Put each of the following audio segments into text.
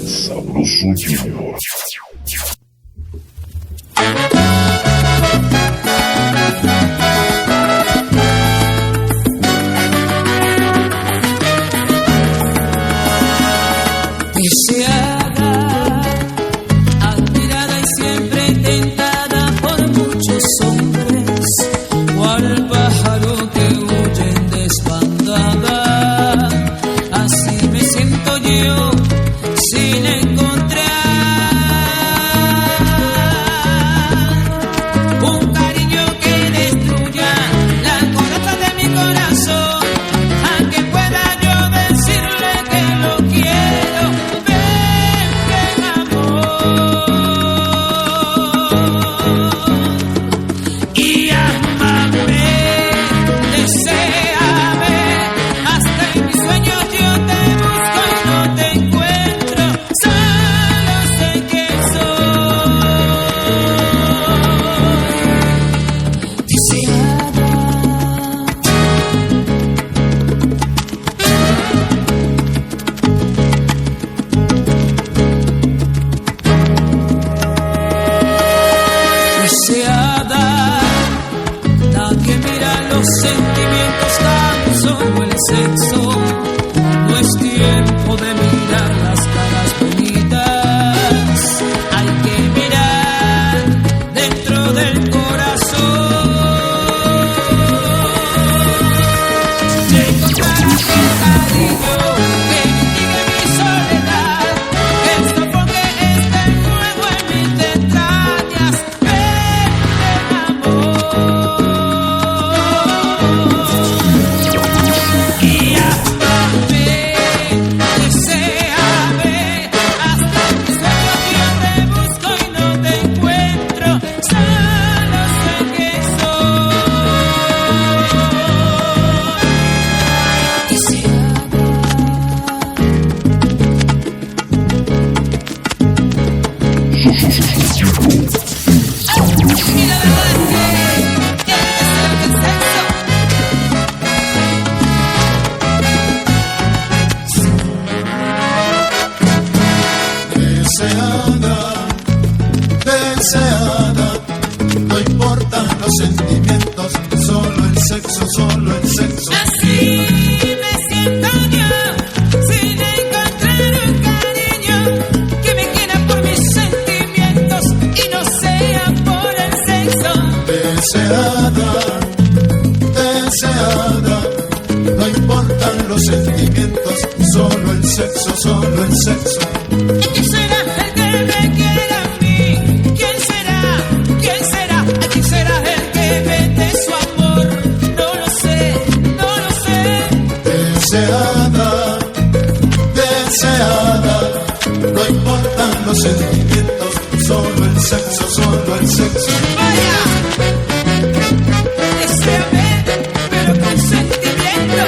Sabroso Junior. Deseada, admirada y siempre tentada por muchos hombres, cual pájaro que huyen desbandada, así me siento yo sin encontrar un cariño que destruya la coraza de mi corazón, aunque pueda yo decirle que lo quiero. Deseada, nadie mira los sentimientos, tan solo el sexo. No es tiempo de mirar las caras bonitas, hay que mirar dentro del corazón. De encontrar un cariño que mitigue mi soledad, que sofoque este fuego en mis entrañas. Deseada, no importan los sentimientos, solo el sexo, solo el sexo. Así me siento yo, sin encontrar un cariño que me quiera por mis sentimientos y no sea por el sexo. Deseada, deseada, no importan los sentimientos, solo el sexo, solo el sexo. ¿Y quién será el que me quiera a mí? ¿Quién será? ¿Quién será? ¿A quién será el que me dé su amor? No lo sé, no lo sé. Deseada, deseada, no importan los sentimientos, solo el sexo, solo el sexo. Vaya, deséame, pero con sentimiento.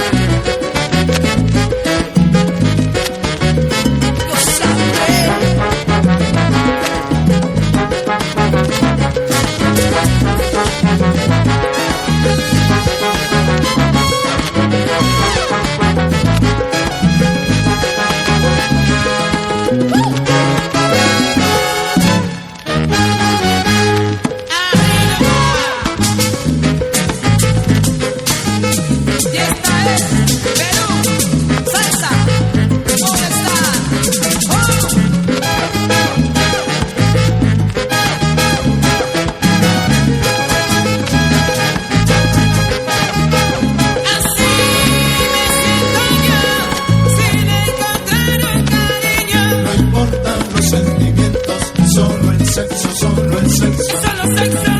Salsa, ¿dónde está? Así me siento yo, sin encontrar un cariño. No importan los sentimientos, solo el sexo, solo el sexo. Solo sexo.